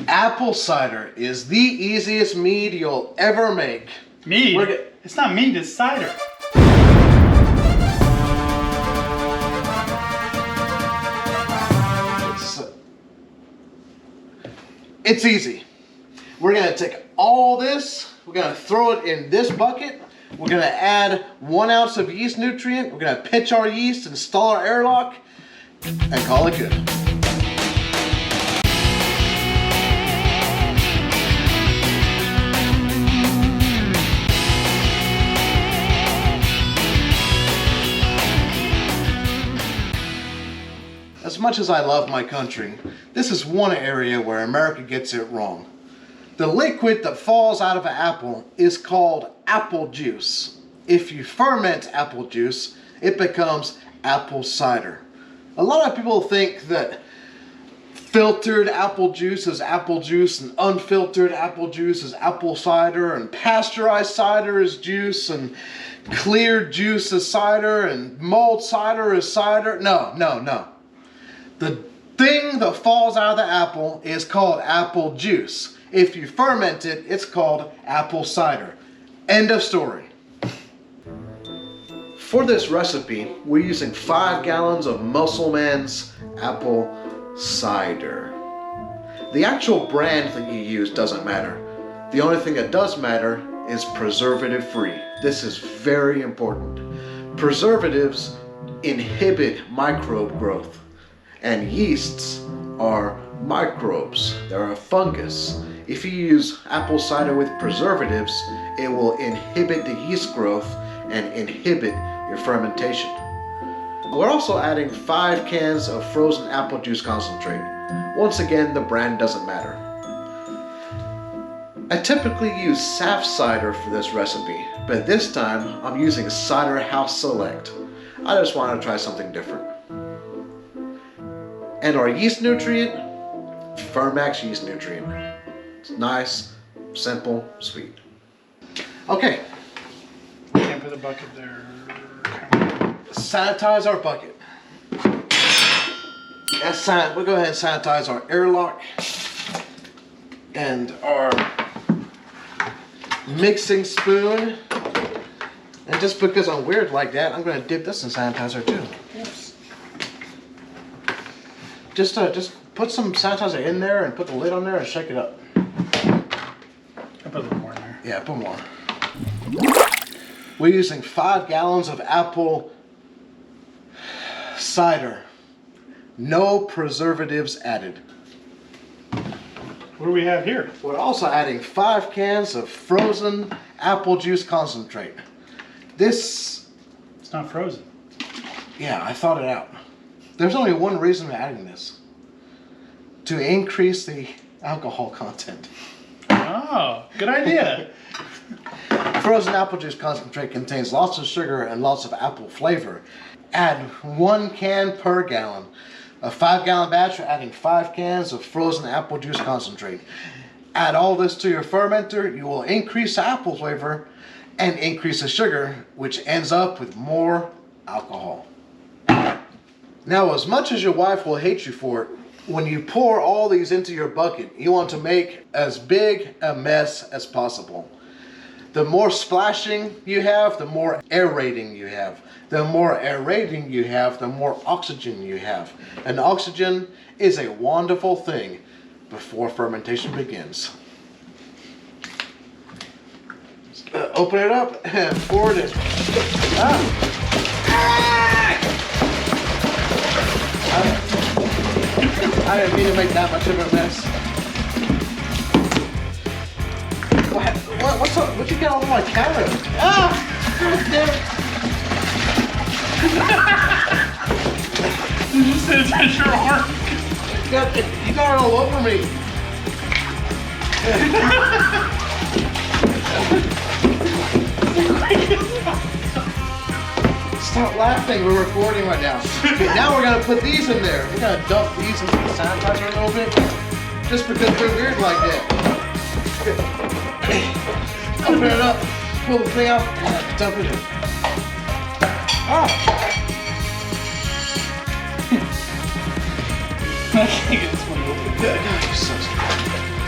Apple cider is the easiest mead you'll ever make. Mead? It's not mead, it's cider. It's easy. We're gonna take all this, we're gonna throw it in this bucket, we're gonna add 1 ounce of yeast nutrient, we're gonna pitch our yeast, install our airlock, and call it good. As much as I love my country, this is one area where America gets it wrong. The liquid that falls out of an apple is called apple juice. If you ferment apple juice, it becomes apple cider. A lot of people think that filtered apple juice is apple juice and unfiltered apple juice is apple cider and pasteurized cider is juice and cleared juice is cider and mulled cider is cider. No. The thing that falls out of the apple is called apple juice. If you ferment it, it's called apple cider. End of story. For this recipe, we're using 5 gallons of Musselman's apple cider. The actual brand that you use doesn't matter. The only thing that does matter is preservative free. This is very important. Preservatives inhibit microbe growth. And yeasts are microbes. They're a fungus. If you use apple cider with preservatives, it will inhibit the yeast growth and inhibit your fermentation. We're also adding 5 cans of frozen apple juice concentrate. Once again, the brand doesn't matter. I typically use SafCider for this recipe, but this time I'm using Cider House Select. I just want to try something different. And our yeast nutrient, Fermax yeast nutrient. It's nice, simple, sweet. Okay. Can't put the bucket there. Sanitize our bucket. We'll go ahead and sanitize our airlock and our mixing spoon. And just because I'm weird like that, I'm going to dip this in sanitizer too. Yes. Just put some sanitizer in there and put the lid on there and shake it up. I'll put a little more in there. Yeah, put more. We're using 5 gallons of apple cider. No preservatives added. What do we have here? We're also adding 5 cans of frozen apple juice concentrate. This... It's not frozen. Yeah, I thought it out. There's only one reason we're adding this. To increase the alcohol content. Oh, good idea. Frozen apple juice concentrate contains lots of sugar and lots of apple flavor. Add 1 can per gallon. A 5-gallon batch, you're adding 5 cans of frozen apple juice concentrate. Add all this to your fermenter, you will increase the apple flavor and increase the sugar, which ends up with more alcohol. Now, as much as your wife will hate you for it, when you pour all these into your bucket, you want to make as big a mess as possible. The more splashing you have, the more aerating you have. The more aerating you have, the more oxygen you have. And oxygen is a wonderful thing before fermentation begins. Open it up and pour it in. I didn't mean to make that much of a mess. What's up? What you got on my camera? Damn it. You just said it's your arm. You got it all over me. Stop laughing, we're recording right now. Okay, now we're gonna put these in there. We're gonna dump these into the sanitizer a little bit. Just because we're weird like that. Open it up, pull the thing out, and dump it in. Oh! I can't get this one open. No, you're so sorry.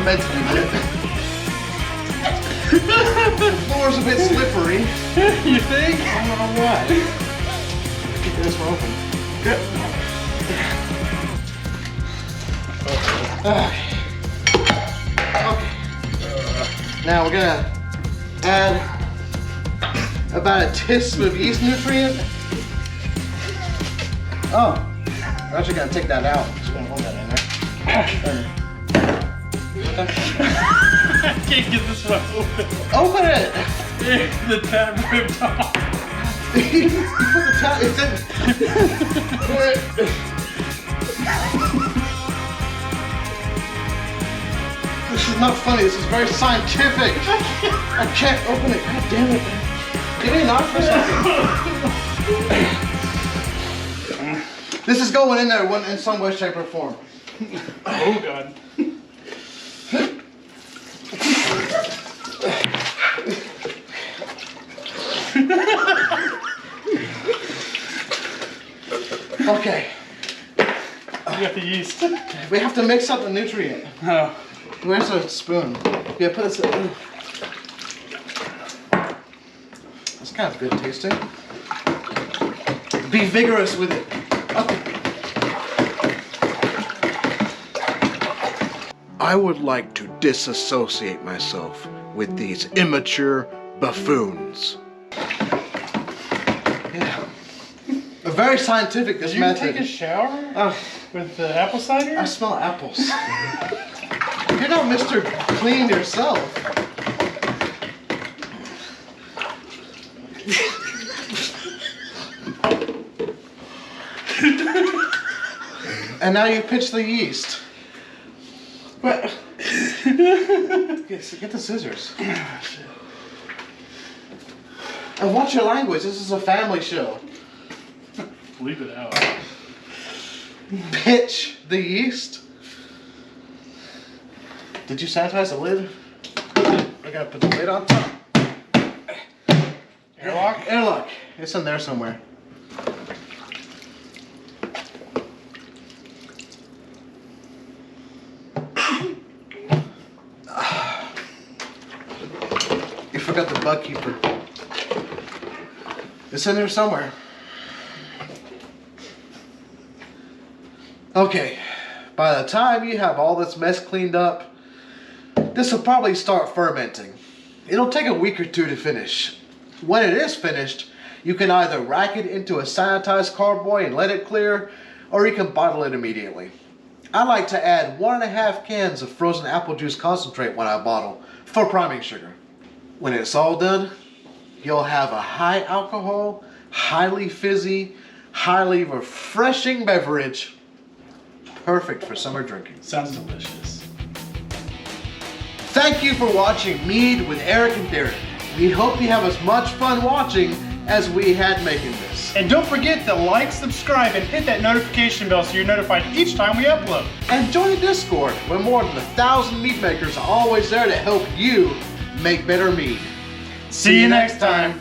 fermenting a bit. The floor's a bit slippery. You think? I don't know why. Keep this one open. Good. Okay. Now we're gonna add about a teaspoon of yeast nutrient. Oh, we're actually gonna take that out. Just gonna hold that in there. I can't get this one open. Open it! The tab ripped off. You put the top, it's in. This is not funny, this is very scientific. I can't open it, god damn it. Give me a knife or something. This is going in there in some way, shape, or form. Oh god. Okay. You got the yeast. We have to mix up the nutrient. Oh. Where's a spoon? Yeah, put this in. That's kind of good tasting. Be vigorous with it. Okay. I would like to disassociate myself with these immature buffoons. Yeah. Very scientific, this method. Did you take a shower with the apple cider? I smell apples. You're not Mr. Clean yourself. And now you pitch the yeast. What? Get the scissors. And watch your language. This is a family show. Leave it out. Pitch the yeast. Did you sanitize the lid? I gotta put the lid on top. Airlock? Airlock. It's in there somewhere. You forgot the bug keeper. It's in there somewhere. Okay, by the time you have all this mess cleaned up, this will probably start fermenting. It'll take a week or two to finish. When it is finished, you can either rack it into a sanitized carboy and let it clear, or you can bottle it immediately. I like to add 1.5 cans of frozen apple juice concentrate when I bottle for priming sugar. When it's all done, you'll have a high alcohol, highly fizzy, highly refreshing beverage. Perfect for summer drinking. Sounds delicious. Thank you for watching Mead with Eric and Derek. We hope you have as much fun watching as we had making this. And don't forget to like, subscribe, and hit that notification bell so you're notified each time we upload. And join the Discord, where more than 1,000 mead makers are always there to help you make better mead. See you next time.